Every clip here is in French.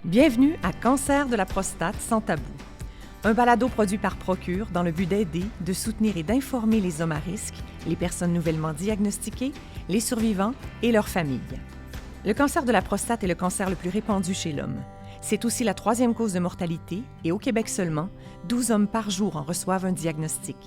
Bienvenue à Cancer de la prostate sans tabou, un balado produit par Procure dans le but d'aider, de soutenir et d'informer les hommes à risque, les personnes nouvellement diagnostiquées, les survivants et leurs familles. Le cancer de la prostate est le cancer le plus répandu chez l'homme. C'est aussi la troisième cause de mortalité et au Québec seulement, 12 hommes par jour en reçoivent un diagnostic.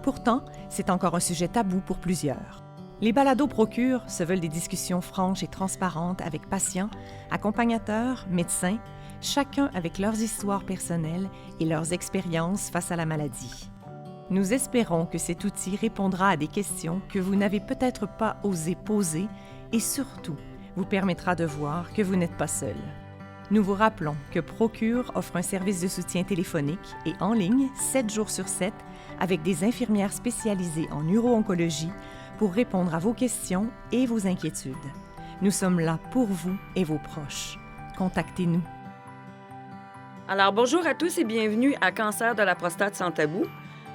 Pourtant, c'est encore un sujet tabou pour plusieurs. Les balados Procure se veulent des discussions franches et transparentes avec patients, accompagnateurs, médecins, chacun avec leurs histoires personnelles et leurs expériences face à la maladie. Nous espérons que cet outil répondra à des questions que vous n'avez peut-être pas osé poser et surtout vous permettra de voir que vous n'êtes pas seul. Nous vous rappelons que Procure offre un service de soutien téléphonique et en ligne 7 jours sur 7 avec des infirmières spécialisées en uro-oncologie pour répondre à vos questions et vos inquiétudes. Nous sommes là pour vous et vos proches. Contactez-nous. Alors, bonjour à tous et bienvenue à Cancer de la prostate sans tabou,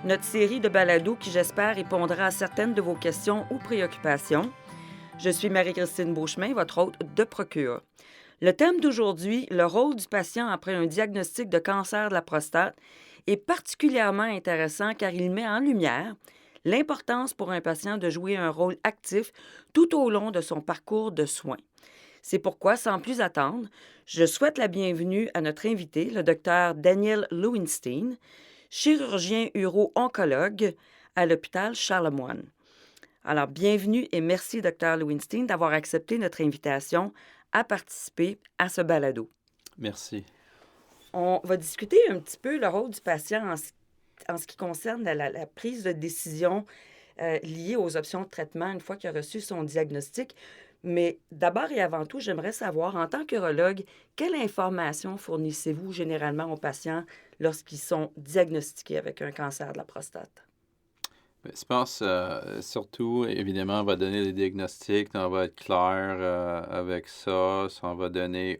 notre série de balados qui, j'espère, répondra à certaines de vos questions ou préoccupations. Je suis Marie-Christine Beauchemin, votre hôte de Procure. Le thème d'aujourd'hui, le rôle du patient après un diagnostic de cancer de la prostate, est particulièrement intéressant car il met en lumière l'importance pour un patient de jouer un rôle actif tout au long de son parcours de soins. C'est pourquoi, sans plus attendre, je souhaite la bienvenue à notre invité, le Dr Daniel Lowenstein, chirurgien uro-oncologue à l'hôpital Charlemagne. Alors, bienvenue et merci, Dr Lowenstein, d'avoir accepté notre invitation à participer à ce balado. Merci. On va discuter un petit peu le rôle du patient en ce qui concerne la prise de décision liée aux options de traitement une fois qu'il a reçu son diagnostic. Mais d'abord et avant tout, j'aimerais savoir, en tant qu'urologue, quelle information fournissez-vous généralement aux patients lorsqu'ils sont diagnostiqués avec un cancer de la prostate? Je pense surtout, évidemment, on va donner les diagnostics, on va être clair avec ça. On va donner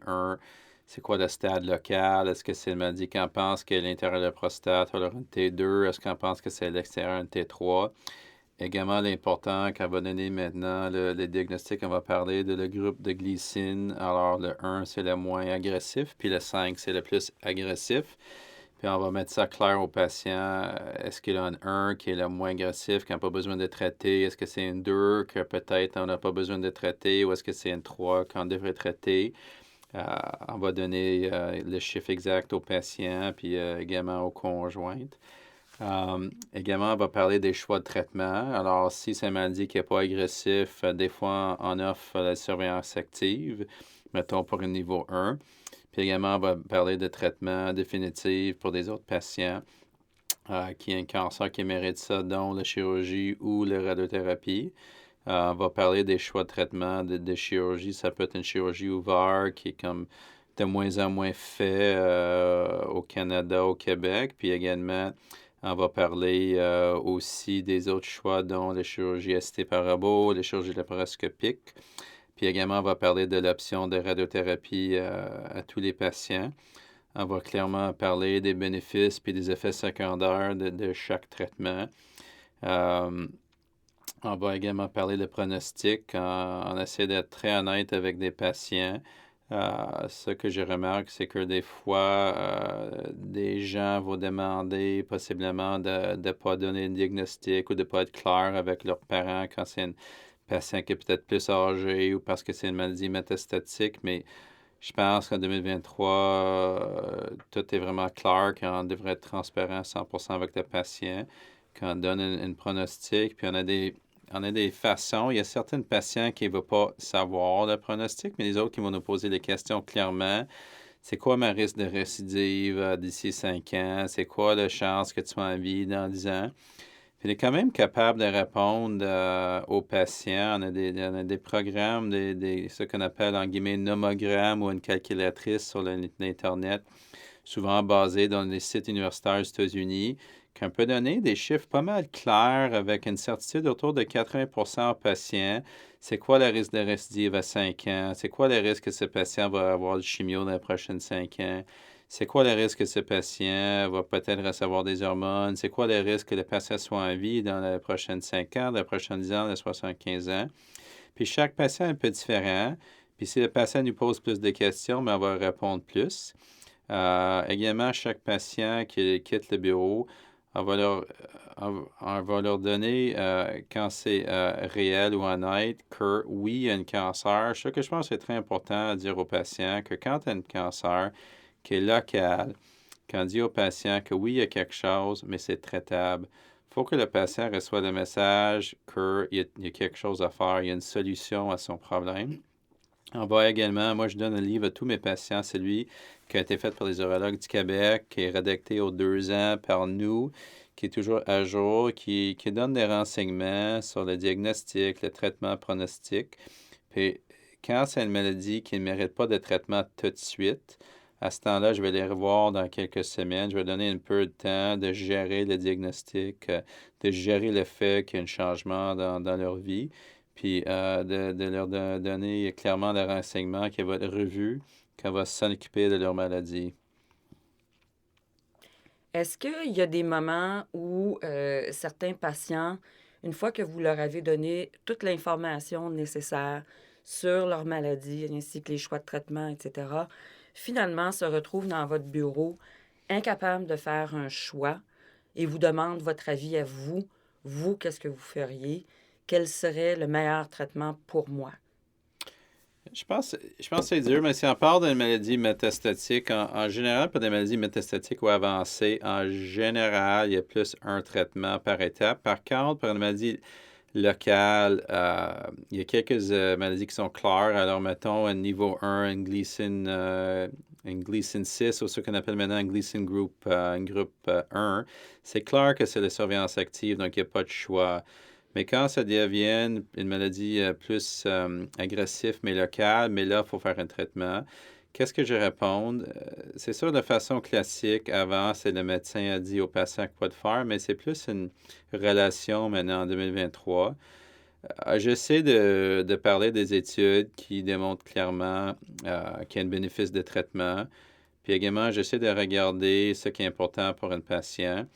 c'est quoi le stade local? Est-ce que c'est le maladie qu'on pense qu'est l'intérieur de la prostate, alors une T2? Est-ce qu'on pense que c'est l'extérieur, une T3? Également, l'important qu'on va donner maintenant, les diagnostics, on va parler de le groupe de glycine. Alors, le 1, c'est le moins agressif, puis le 5, c'est le plus agressif. Puis on va mettre ça clair au patient. Est-ce qu'il a un 1 qui est le moins agressif, qui n'a pas besoin de traiter? Est-ce que c'est une 2 que peut-être on n'a pas besoin de traiter? Ou est-ce que c'est une 3 qu'on devrait traiter? On va donner le chiffre exact au patient, puis également aux conjointes. Également, on va parler des choix de traitement. Alors, si c'est une maladie qui n'est pas agressif, des fois, on offre la surveillance active, mettons pour un niveau 1. Puis également, on va parler de traitement définitif pour des autres patients qui ont un cancer qui mérite ça, dont la chirurgie ou la radiothérapie. On va parler des choix de traitement de chirurgie. Ça peut être une chirurgie ouverte qui est comme de moins en moins fait au Canada, au Québec. Puis également, on va parler aussi des autres choix, dont la chirurgie ST par robot, la chirurgie laparoscopique. Puis également, on va parler de l'option de radiothérapie à tous les patients. On va clairement parler des bénéfices puis des effets secondaires de chaque traitement. On va également parler de pronostic. On essaie d'être très honnête avec des patients. Ce que je remarque, c'est que des fois, des gens vont demander possiblement de ne pas donner un diagnostic ou de ne pas être clair avec leurs parents quand c'est un patient qui est peut-être plus âgé ou parce que c'est une maladie métastatique. Mais je pense qu'en 2023, tout est vraiment clair, qu'on devrait être transparent à 100% avec le patient, qu'on donne un pronostic, puis on a des façons. Il y a certains patients qui ne vont pas savoir le pronostic, mais les autres qui vont nous poser des questions clairement. C'est quoi ma risque de récidive d'ici 5 ans? C'est quoi la chance que tu sois en vie dans 10 ans? Puis on est quand même capable de répondre aux patients. On a des programmes, ce qu'on appelle en guillemets nomogramme ou une calculatrice sur l'Internet, souvent basée dans les sites universitaires aux États-Unis, qu'on peut donner des chiffres pas mal clairs avec une certitude autour de 80% aux patients. C'est quoi le risque de récidive à 5 ans? C'est quoi le risque que ce patient va avoir de chimio dans les prochaines 5 ans? C'est quoi le risque que ce patient va peut-être recevoir des hormones? C'est quoi le risque que le patient soit en vie dans les prochaines 5 ans, dans les prochaines 10 ans, dans les 75 ans? Puis chaque patient est un peu différent. Puis si le patient nous pose plus de questions, bien, on va répondre plus. Également, chaque patient qui quitte le bureau, on va leur donner, quand c'est réel ou honnête, que oui, il y a un cancer. Ce que je pense que c'est très important à dire aux patients, que quand il y a un cancer qui est local, quand on dit au patient que oui, il y a quelque chose, mais c'est traitable, il faut que le patient reçoive le message qu'il y a quelque chose à faire, il y a une solution à son problème. On va également, moi je donne un livre à tous mes patients, celui qui a été fait par les urologues du Québec, qui est rédacté aux 2 ans par nous, qui est toujours à jour, qui donne des renseignements sur le diagnostic, le traitement pronostic. Puis quand c'est une maladie qui ne mérite pas de traitement tout de suite, à ce temps-là, je vais les revoir dans quelques semaines. Je vais donner un peu de temps de gérer le diagnostic, de gérer le fait qu'il y a un changement dans leur vie, puis de leur donner clairement le renseignement qui va être revu, qu'on va s'occuper de leur maladie. Est-ce qu'il y a des moments où certains patients, une fois que vous leur avez donné toute l'information nécessaire sur leur maladie, ainsi que les choix de traitement, etc., finalement se retrouvent dans votre bureau, incapables de faire un choix et vous demandent votre avis à vous, vous, qu'est-ce que vous feriez? Quel serait le meilleur traitement pour moi? Je pense que c'est dur, mais si on parle d'une maladie métastatique, en général, pour des maladies métastatiques ou avancées, en général, il y a plus un traitement par étape. Par contre, pour une maladie locale, il y a quelques maladies qui sont claires. Alors, mettons un niveau 1, une Gleason 6, ou ce qu'on appelle maintenant un Gleason Group, un groupe 1. C'est clair que c'est la surveillance active, donc il n'y a pas de choix. Mais quand ça devient une maladie plus agressive mais locale, mais là, il faut faire un traitement. Qu'est-ce que je réponds? C'est sûr, de façon classique, avant, c'est le médecin a dit au patient quoi de faire, mais c'est plus une relation maintenant en 2023. J'essaie de parler des études qui démontrent clairement qu'il y a un bénéfice de traitement. Puis également, j'essaie de regarder ce qui est important pour un patient.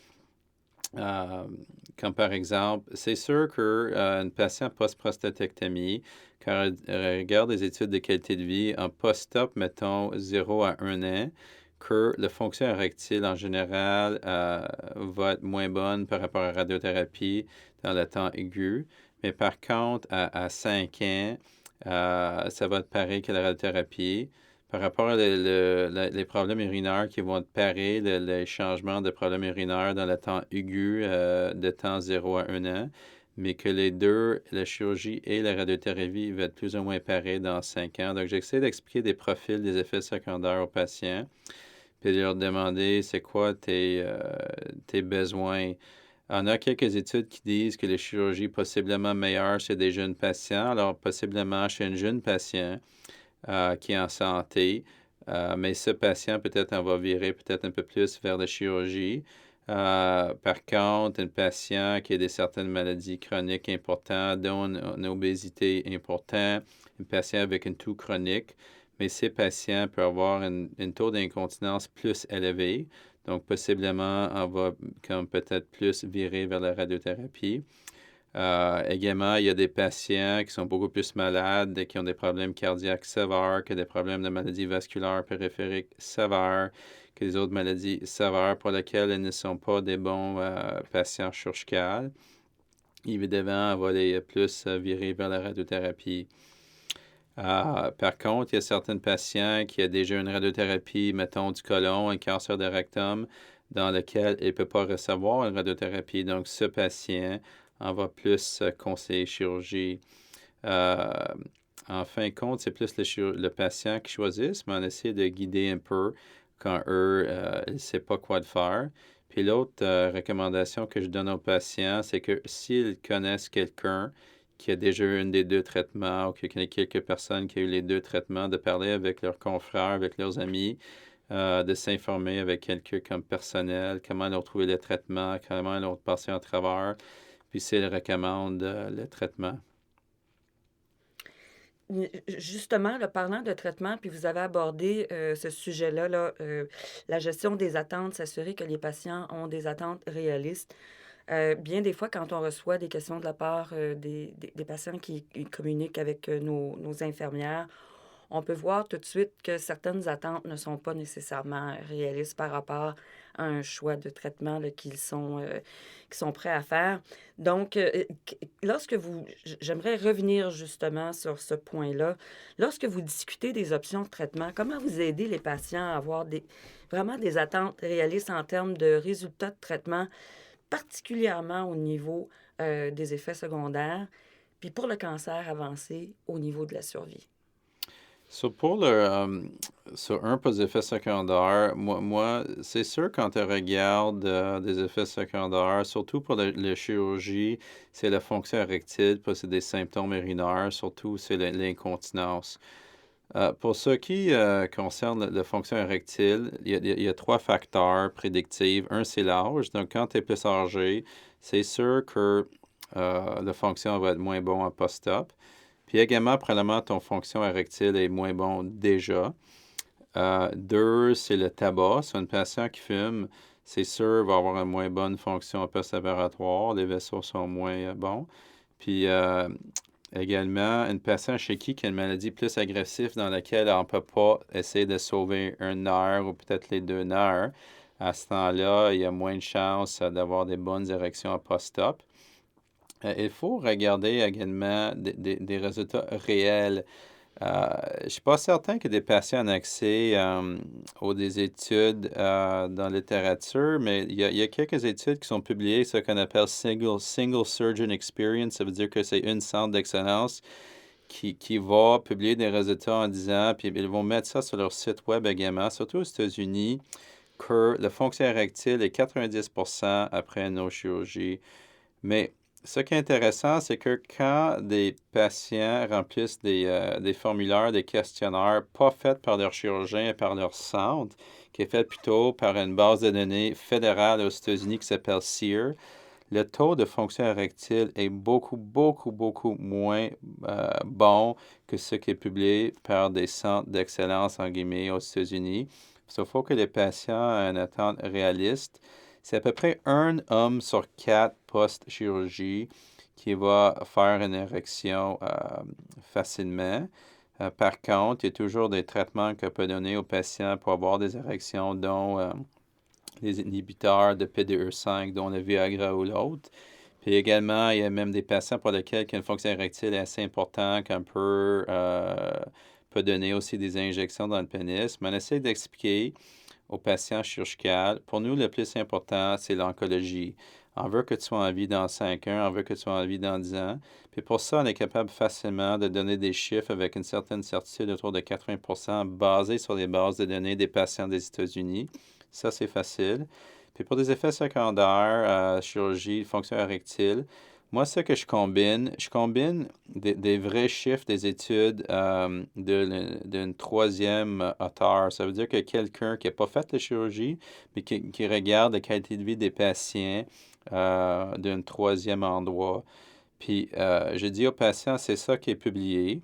Comme par exemple, c'est sûr qu'une patient post-prostatectomie, quand elle regarde des études de qualité de vie en post-op, mettons 0 à 1 an, que la fonction érectile en général va être moins bonne par rapport à la radiothérapie dans le temps aigu. Mais par contre, à 5 ans, ça va être pareil que la radiothérapie. Par rapport à les problèmes urinaires qui vont être pareils, les changements de problèmes urinaires dans le temps aigu de temps 0 à 1 an, mais que les deux, la chirurgie et la radiothérapie, vont être plus ou moins pareils dans 5 ans. Donc, j'essaie d'expliquer des profils, des effets secondaires aux patients, puis de leur demander c'est quoi tes besoins. On a quelques études qui disent que les chirurgies possiblement meilleures chez des jeunes patients, alors possiblement chez un jeune patient qui est en santé, mais ce patient, peut-être, on va virer peut-être un peu plus vers la chirurgie. Par contre, un patient qui a certaines maladies chroniques importantes, dont une obésité importante, un patient avec une toux chronique, mais ces patients peuvent avoir un taux d'incontinence plus élevé. Donc, possiblement, on va comme peut-être plus virer vers la radiothérapie. Également, il y a des patients qui sont beaucoup plus malades, qui ont des problèmes cardiaques sévères, qui ont des problèmes de maladies vasculaires périphériques sévères, que des autres maladies sévères pour lesquelles elles ne sont pas des bons patients chirurgicaux. Évidemment, on va les plus virer vers la radiothérapie. Par contre, il y a certains patients qui ont déjà une radiothérapie, mettons du côlon, un cancer de rectum, dans lequel il ne peut pas recevoir une radiothérapie. Donc, ce patient, on va plus conseiller chirurgie. En fin de compte, c'est plus le patient qui choisit, mais on essaie de guider un peu quand eux, ils ne savent pas quoi faire. Puis l'autre recommandation que je donne aux patients, c'est que s'ils connaissent quelqu'un qui a déjà eu un des deux traitements ou qu'il y a quelques personnes qui ont eu les deux traitements, de parler avec leurs confrères, avec leurs amis, de s'informer avec quelqu'un comme personnel, comment ils ont trouvé le traitement, comment ils ont passé en travers, puis s'ils recommandent le traitement. Justement, là, parlant de traitement, puis vous avez abordé ce sujet-là, là, la gestion des attentes, s'assurer que les patients ont des attentes réalistes. Bien des fois, quand on reçoit des questions de la part des patients qui communiquent avec nos infirmières, on peut voir tout de suite que certaines attentes ne sont pas nécessairement réalistes par rapport à un choix de traitement là, qu'ils sont prêts à faire. Donc, lorsque j'aimerais revenir justement sur ce point-là. Lorsque vous discutez des options de traitement, comment vous aidez les patients à avoir vraiment des attentes réalistes en termes de résultats de traitement, particulièrement au niveau des effets secondaires, puis pour le cancer avancé, au niveau de la survie? Pour les effets secondaires, moi, c'est sûr quand tu regardes des effets secondaires, surtout pour la chirurgie, c'est la fonction érectile, puis c'est des symptômes urinaires, surtout c'est l'incontinence. Pour ce qui concerne la fonction érectile, il y a 3 facteurs prédictifs. Un, c'est l'âge. Donc, quand tu es plus âgé, c'est sûr que la fonction va être moins bonne en post-op. Puis également, probablement, ton fonction érectile est moins bon déjà. 2, c'est le tabac. C'est un patient qui fume, c'est sûr, va avoir une moins bonne fonction post-opératoire. Les vaisseaux sont moins bons. Puis également, une patiente chez qui a une maladie plus agressive dans laquelle on ne peut pas essayer de sauver un nerf ou peut-être les 2 nerfs, à ce temps-là, il y a moins de chances d'avoir des bonnes érections post-op. Il faut regarder également des résultats réels. Je ne suis pas certain que des patients ont accès aux des études dans la littérature, mais il y a quelques études qui sont publiées, ce qu'on appelle single surgeon experience. Ça veut dire que c'est une centre d'excellence qui va publier des résultats en disant, puis ils vont mettre ça sur leur site web également, surtout aux États-Unis, que la fonction érectile est 90% après une neurochirurgie. Mais ce qui est intéressant, c'est que quand des patients remplissent des formulaires, des questionnaires pas faits par leur chirurgien et par leur centre, qui est fait plutôt par une base de données fédérale aux États-Unis qui s'appelle SEER, le taux de fonction érectile est beaucoup, beaucoup, beaucoup moins bon que ce qui est publié par des centres d'excellence, en guillemets, aux États-Unis. Il faut que les patients aient une attente réaliste. C'est à peu près 1 homme sur 4 post-chirurgie qui va faire une érection facilement. Par contre, il y a toujours des traitements qu'on peut donner aux patients pour avoir des érections, dont les inhibiteurs de PDE5, dont le Viagra ou l'autre. Puis également, il y a même des patients pour lesquels une fonction érectile est assez importante qu'on peut donner aussi des injections dans le pénis. Mais on essaie d'expliquer aux patients chirurgicaux, pour nous, le plus important, c'est l'oncologie. On veut que tu sois en vie dans 5 ans, on veut que tu sois en vie dans 10 ans. Puis pour ça, on est capable facilement de donner des chiffres avec une certaine certitude autour de 80% basés sur les bases de données des patients des États-Unis. Ça, c'est facile. Puis pour des effets secondaires, chirurgie, fonction érectile, moi, ce que je combine des vrais chiffres des études d'une 3e auteur. Ça veut dire que quelqu'un qui n'a pas fait de chirurgie, mais qui regarde la qualité de vie des patients d'un 3e endroit. Puis, je dis aux patients, c'est ça qui est publié.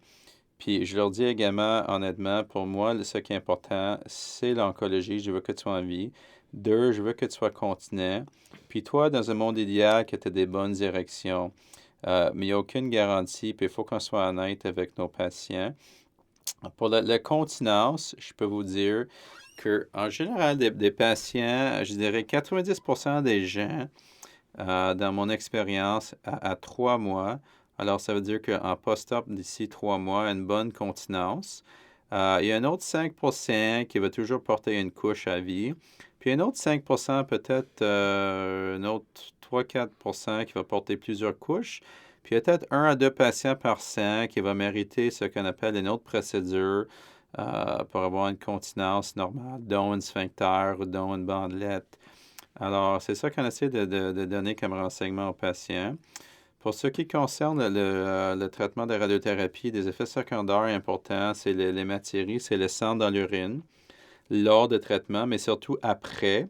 Puis, je leur dis également, honnêtement, pour moi, ce qui est important, c'est l'oncologie. Je veux que tu sois en vie. 2, je veux que tu sois continent. Puis toi, dans un monde idéal, que tu aies des bonnes érections. Mais il n'y a aucune garantie, puis il faut qu'on soit honnête avec nos patients. Pour la continence, je peux vous dire qu'en général, des patients, je dirais 90% des gens, dans mon expérience, à 3 mois, alors ça veut dire qu'en post-op, d'ici 3 mois, une bonne continence. Il y a un autre 5% qui va toujours porter une couche à vie. Puis un autre 5%, peut-être un autre 3-4% qui va porter plusieurs couches. Puis peut-être 1 à 2 patients par 100 qui va mériter ce qu'on appelle une autre procédure pour avoir une continence normale, dont une sphincter ou dont une bandelette. Alors, c'est ça qu'on essaie de donner comme renseignement aux patients. Pour ce qui concerne le traitement de radiothérapie, des effets secondaires importants, c'est l'hématérie, c'est le sang dans l'urine lors de traitement, mais surtout après.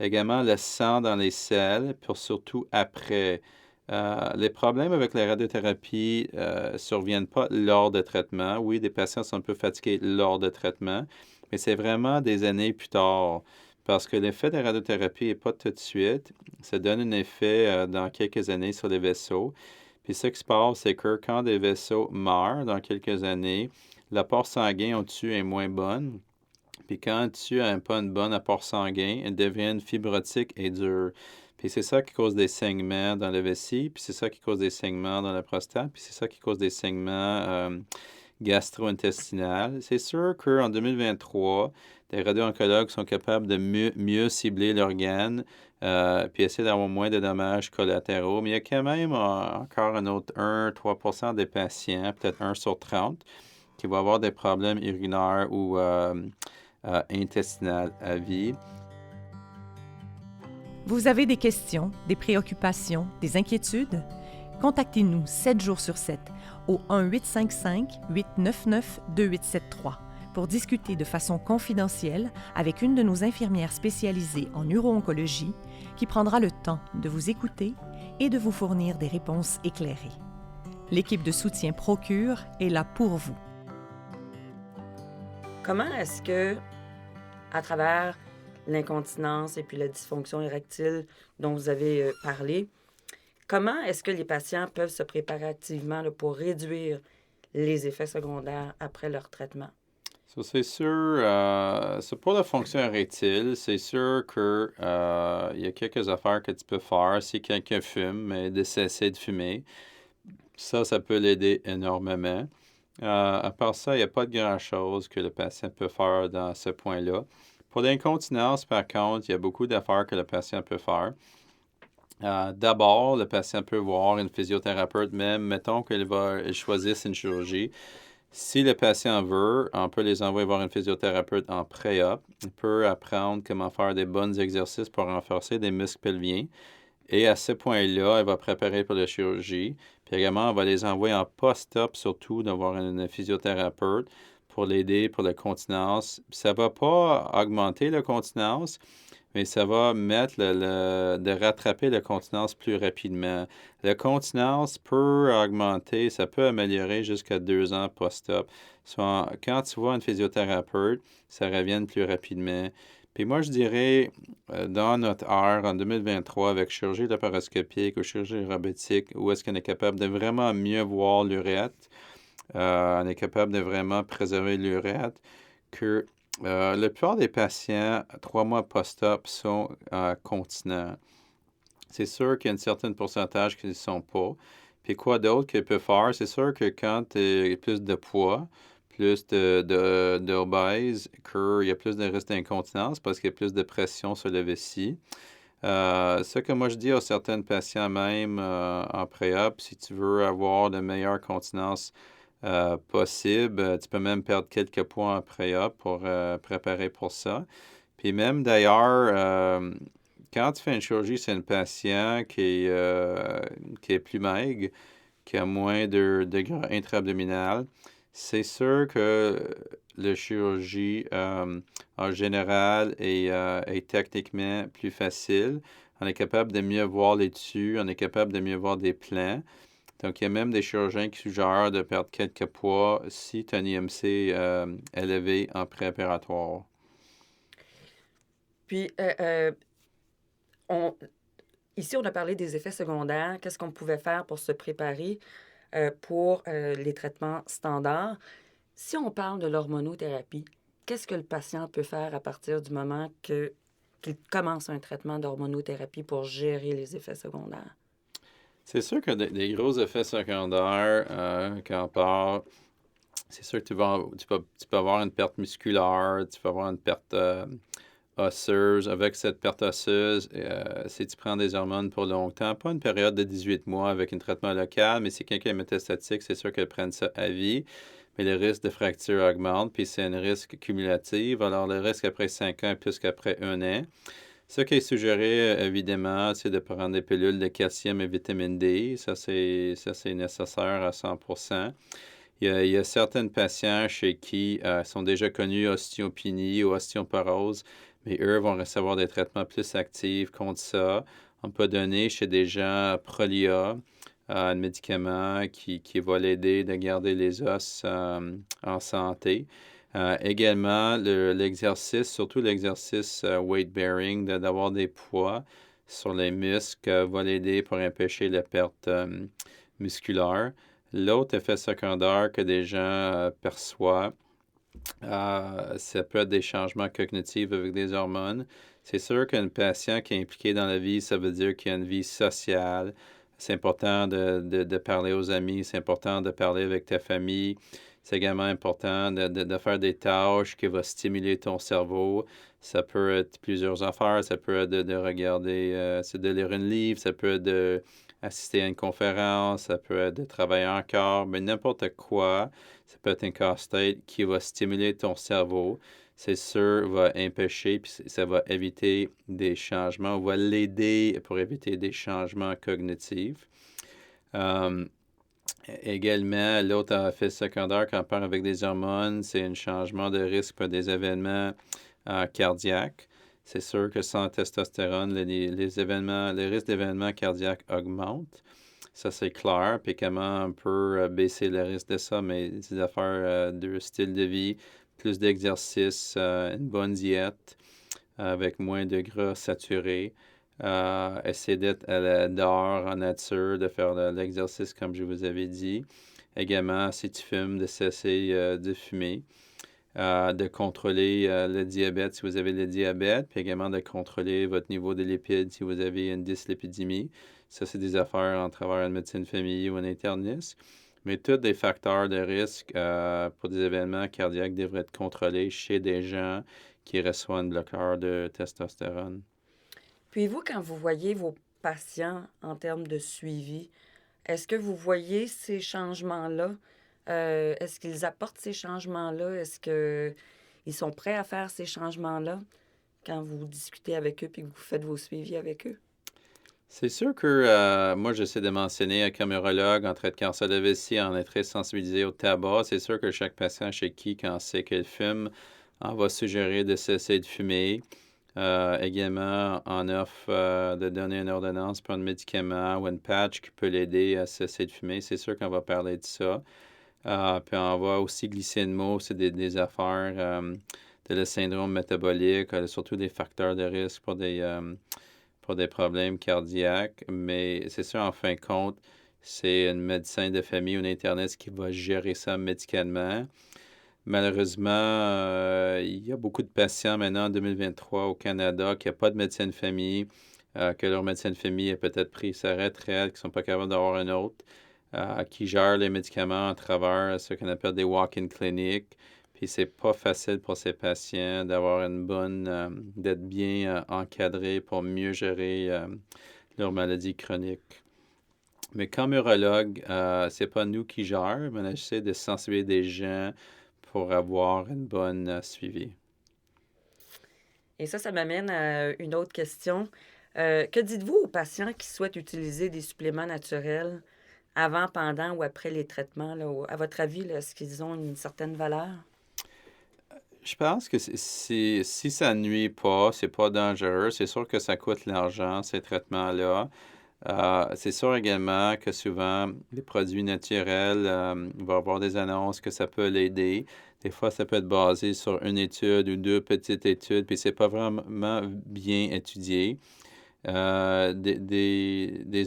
Également, le sang dans les selles, puis surtout après. Les problèmes avec la radiothérapie ne surviennent pas lors de traitement. Oui, des patients sont un peu fatigués lors de traitement, mais c'est vraiment des années plus tard. Parce que l'effet de la radiothérapie n'est pas tout de suite. Ça donne un effet dans quelques années sur les vaisseaux. Puis ce qui se passe, c'est que quand des vaisseaux meurent dans quelques années, l'apport sanguin au-dessus est moins bonne. Puis quand tu n'as pas une bonne apport sanguin, elles deviennent fibrotiques et dures. Puis c'est ça qui cause des saignements dans le vessie, puis c'est ça qui cause des saignements dans la prostate, puis c'est ça qui cause des saignements gastro-intestinaux. C'est sûr qu'en 2023, les radio-oncologues sont capables de mieux cibler l'organe, puis essayer d'avoir moins de dommages collatéraux. Mais il y a quand même encore un autre 1-3% des patients, peut-être 1 sur 30, qui vont avoir des problèmes urinaires ou intestinales à vie. Vous avez des questions, des préoccupations, des inquiétudes? Contactez-nous 7 jours sur 7 au 1-855-899-2873 pour discuter de façon confidentielle avec une de nos infirmières spécialisées en uro-oncologie qui prendra le temps de vous écouter et de vous fournir des réponses éclairées. L'équipe de soutien Procure est là pour vous. Comment est-ce que, à travers l'incontinence et puis la dysfonction érectile dont vous avez parlé, comment est-ce que les patients peuvent se préparer activement là, pour réduire les effets secondaires après leur traitement? So, c'est sûr, c'est pour la fonction érectile, c'est sûr que il y a quelques affaires que tu peux faire si quelqu'un fume, mais de cesser de fumer. Ça peut l'aider énormément. À part ça, il n'y a pas de grand-chose que le patient peut faire dans ce point-là. Pour l'incontinence, par contre, il y a beaucoup d'affaires que le patient peut faire. D'abord, le patient peut voir une physiothérapeute, même, mettons qu'il choisisse une chirurgie. Si le patient veut, on peut les envoyer voir une physiothérapeute en pré-op. Il peut apprendre comment faire des bons exercices pour renforcer des muscles pelviens. Et à ce point-là, elle va préparer pour la chirurgie. Puis également, on va les envoyer en post-op, surtout, d'avoir une physiothérapeute pour l'aider pour la continence. Ça ne va pas augmenter la continence, mais ça va mettre de rattraper la continence plus rapidement. La continence peut augmenter, ça peut améliorer jusqu'à 2 ans post-op. Quand tu vois une physiothérapeute, ça revient plus rapidement. Puis moi, je dirais, dans notre ère, en 2023, avec chirurgie laparoscopique ou chirurgie robotique, où est-ce qu'on est capable de vraiment mieux voir l'urètre, on est capable de vraiment préserver l'urètre, que la plupart des patients, 3 mois post-op, sont continents. C'est sûr qu'il y a un certain pourcentage qui ne le sont pas. Puis quoi d'autre qu'il peut faire? C'est sûr que quand tu as plus de poids, plus d'obèse, qu'il y a plus de risque d'incontinence parce qu'il y a plus de pression sur le vessie. Ce que moi je dis à certains patients même en pré-op, si tu veux avoir de meilleure continence possible, tu peux même perdre quelques points en pré-op pour préparer pour ça. Puis même d'ailleurs, quand tu fais une chirurgie, c'est un patient qui est plus maigre, qui a moins de gras intra-abdominal. C'est sûr que la chirurgie, en général, est techniquement plus facile. On est capable de mieux voir les tissus, on est capable de mieux voir des plans. Donc, il y a même des chirurgiens qui suggèrent de perdre quelques poids si tu as un IMC élevé en préopératoire. Puis, ici, on a parlé des effets secondaires. Qu'est-ce qu'on pouvait faire pour se préparer pour les traitements standards? Si on parle de l'hormonothérapie, qu'est-ce que le patient peut faire à partir du moment qu'il commence un traitement d'hormonothérapie pour gérer les effets secondaires? C'est sûr que des gros effets secondaires, quand on part, c'est sûr que tu peux avoir une perte musculaire, tu peux avoir une perte osseuse. Avec cette perte osseuse, si tu prends des hormones pour longtemps, pas une période de 18 mois avec un traitement local, mais si quelqu'un est métastatique, c'est sûr qu'elle prenne ça à vie. Mais le risque de fracture augmente, puis c'est un risque cumulatif. Alors, le risque après 5 ans est plus qu'après 1 an. Ce qui est suggéré, évidemment, c'est de prendre des pilules de calcium et vitamine D. Ça, c'est nécessaire à 100%. Il y a certains patients chez qui sont déjà connus ostéopénie ou ostéoporose, mais eux vont recevoir des traitements plus actifs contre ça. On peut donner chez des gens Prolia, un médicament qui va l'aider de garder les os en santé. Également, l'exercice, surtout l'exercice weight-bearing, d'avoir des poids sur les muscles, va l'aider pour empêcher la perte musculaire. L'autre effet secondaire que des gens perçoivent, ça peut être des changements cognitifs avec des hormones. C'est sûr qu'un patient qui est impliqué dans la vie, ça veut dire qu'il y a une vie sociale. C'est important de parler aux amis, c'est important de parler avec ta famille. C'est également important de faire des tâches qui vont stimuler ton cerveau. Ça peut être plusieurs affaires, ça peut être de regarder, c'est de lire un livre, ça peut être d'assister à une conférence, ça peut être de travailler encore, mais n'importe quoi. Ça peut être un casse-tête qui va stimuler ton cerveau. C'est sûr, va empêcher, puis ça va éviter des changements, va l'aider pour éviter des changements cognitifs. Euh, Également, l'autre effet secondaire quand on parle avec des hormones, c'est un changement de risque pour des événements cardiaques. C'est sûr que sans testostérone, les risques d'événements cardiaques augmentent. Ça, c'est clair. Puis comment on peut baisser le risque de ça? Mais des affaires de style de vie, plus d'exercice, une bonne diète avec moins de gras saturés. Essayer d'être dehors en nature, de faire l'exercice comme je vous avais dit. Également, si tu fumes, de cesser de fumer. De contrôler le diabète si vous avez le diabète, puis également de contrôler votre niveau de lipides si vous avez une dyslipidémie. Ça, c'est des affaires en travers une médecine famille ou un interniste. Mais tous des facteurs de risque pour des événements cardiaques devraient être contrôlés chez des gens qui reçoivent un bloqueur de testostérone. Puis vous, quand vous voyez vos patients en termes de suivi, est-ce que vous voyez ces changements-là? Est-ce qu'ils apportent ces changements-là? Est-ce qu'ils sont prêts à faire ces changements-là quand vous discutez avec eux puis que vous faites vos suivis avec eux? C'est sûr que moi, j'essaie de mentionner comme urologue en traitement de cancer de vessie, on est très sensibilisé au tabac. C'est sûr que chaque patient chez qui, quand sait qu'il fume, on va suggérer de cesser de fumer. Également, on offre de donner une ordonnance pour un médicament ou une patch qui peut l'aider à cesser de fumer. C'est sûr qu'on va parler de ça. Puis on va aussi glisser une mot, c'est des affaires de le syndrome métabolique, surtout des facteurs de risque pour des problèmes cardiaques. Mais c'est sûr, en fin de compte, c'est un médecin de famille ou un interniste qui va gérer ça médicalement. Malheureusement, il y a beaucoup de patients maintenant en 2023 au Canada qui n'ont pas de médecin de famille, que leur médecin de famille a peut-être pris sa retraite, qui ne sont pas capables d'avoir un autre, qui gèrent les médicaments à travers ce qu'on appelle des walk-in clinics. Puis c'est pas facile pour ces patients d'avoir d'être bien encadrés pour mieux gérer leur maladie chronique. Mais comme urologue, c'est pas nous qui gèrent, mais on essaie de sensibiliser des gens pour avoir une bonne suivi. Et ça m'amène à une autre question. Que dites-vous aux patients qui souhaitent utiliser des suppléments naturels avant, pendant ou après les traitements? Là, à votre avis, là, est-ce qu'ils ont une certaine valeur? Je pense que si ça ne nuit pas, c'est pas dangereux. C'est sûr que ça coûte l'argent, ces traitements-là. C'est sûr également que souvent, les produits naturels vont avoir des annonces que ça peut l'aider. Des fois, ça peut être basé sur une étude ou deux petites études, puis c'est pas vraiment bien étudié. Des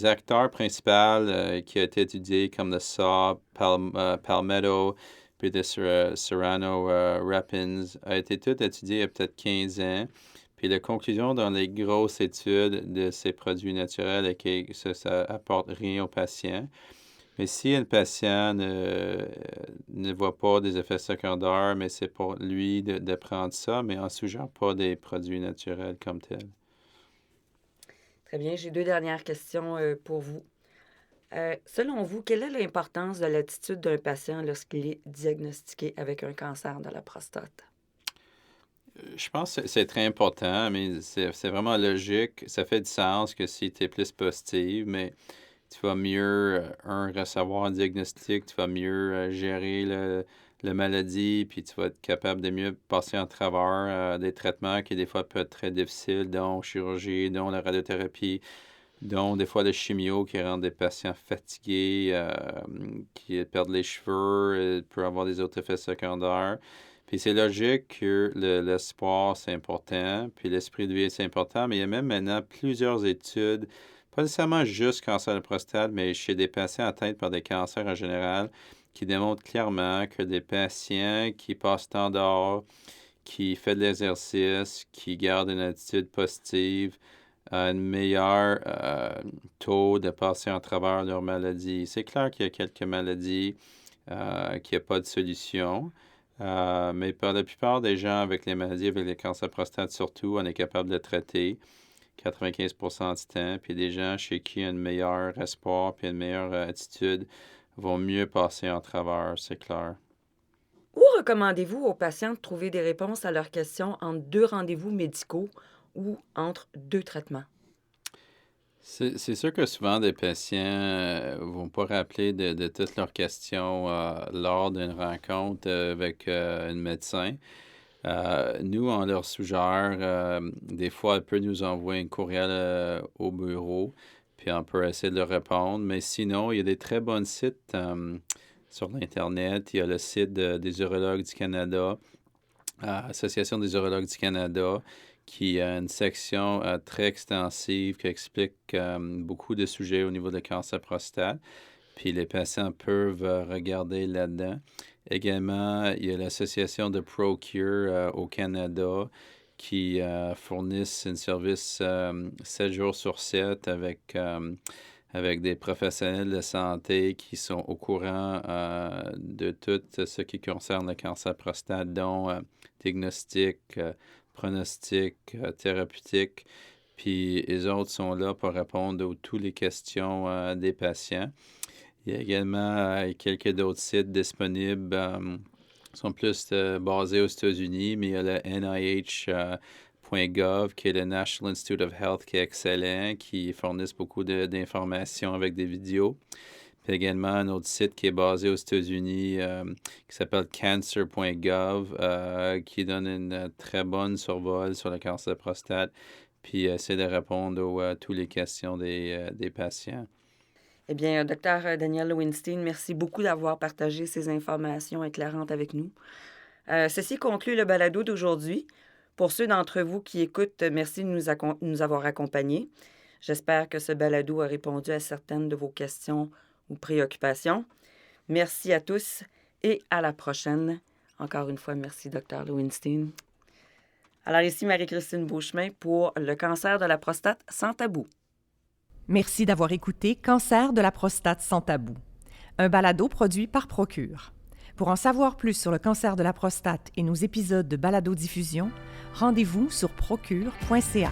acteurs principaux qui ont été étudiés comme le SAW, Palmetto, puis de Serrano Rapins, a été tout étudié il y a peut-être 15 ans. Puis la conclusion dans les grosses études de ces produits naturels est que ça apporte rien au patient. Mais si un patient ne voit pas des effets secondaires, mais c'est pour lui de prendre ça, mais on ne suggère pas des produits naturels comme tels. Très bien. J'ai deux dernières questions pour vous. Selon vous, quelle est l'importance de l'attitude d'un patient lorsqu'il est diagnostiqué avec un cancer de la prostate? Je pense que c'est très important, mais c'est vraiment logique. Ça fait du sens que si tu es plus positif, mais tu vas mieux, recevoir un diagnostic, tu vas mieux gérer la maladie, puis tu vas être capable de mieux passer en travers des traitements qui, des fois, peuvent être très difficiles, dont chirurgie, dont la radiothérapie, dont des fois le chimio qui rend des patients fatigués, qui perdent les cheveux, peut avoir des autres effets secondaires. Puis c'est logique que l'espoir, c'est important, puis l'esprit de vie, c'est important, mais il y a même maintenant plusieurs études pas nécessairement juste cancer de la prostate, mais chez des patients atteints par des cancers en général, qui démontrent clairement que des patients qui passent temps dehors, qui font de l'exercice, qui gardent une attitude positive, a un meilleur taux de passer en travers leur maladie. C'est clair qu'il y a quelques maladies qu'il n'y a pas de solution, mais pour la plupart des gens avec les maladies, avec les cancers de prostate surtout, on est capable de traiter 95% du temps, puis des gens chez qui il y a un meilleur espoir puis une meilleure attitude vont mieux passer en travers, c'est clair. Où recommandez-vous aux patients de trouver des réponses à leurs questions entre 2 rendez-vous médicaux ou entre 2 traitements? C'est sûr que souvent des patients ne vont pas rappeler de toutes leurs questions lors d'une rencontre avec un médecin. Nous, on leur suggère, des fois, elle peut nous envoyer un courriel au bureau, puis on peut essayer de leur répondre. Mais sinon, il y a des très bons sites sur l'Internet. Il y a le site des urologues du Canada, Association des urologues du Canada, qui a une section très extensive qui explique beaucoup de sujets au niveau de cancer prostate. Puis les patients peuvent regarder là-dedans. Également, il y a l'association de Procure au Canada qui fournissent un service 7 jours sur 7 avec des professionnels de santé qui sont au courant de tout ce qui concerne le cancer prostate, dont diagnostic, pronostic, thérapeutique. Puis les autres sont là pour répondre à toutes les questions des patients. Il y a également quelques d'autres sites disponibles qui sont plus basés aux États-Unis, mais il y a le NIH.gov, qui est le National Institute of Health, qui est excellent, qui fournissent beaucoup d'informations avec des vidéos. Puis également un autre site qui est basé aux États-Unis, qui s'appelle cancer.gov, qui donne une très bonne survol sur le cancer de prostate, puis essaie de répondre à toutes les questions des patients. Eh bien, Dr. Daniel Lowenstein, merci beaucoup d'avoir partagé ces informations éclairantes avec nous. Ceci conclut le balado d'aujourd'hui. Pour ceux d'entre vous qui écoutent, merci de nous avoir accompagnés. J'espère que ce balado a répondu à certaines de vos questions ou préoccupations. Merci à tous et à la prochaine. Encore une fois, merci, Dr. Lowenstein. Alors ici, Marie-Christine Beauchemin pour le cancer de la prostate sans tabou. Merci d'avoir écouté Cancer de la prostate sans tabou, un balado produit par Procure. Pour en savoir plus sur le cancer de la prostate et nos épisodes de balado-diffusion, rendez-vous sur procure.ca.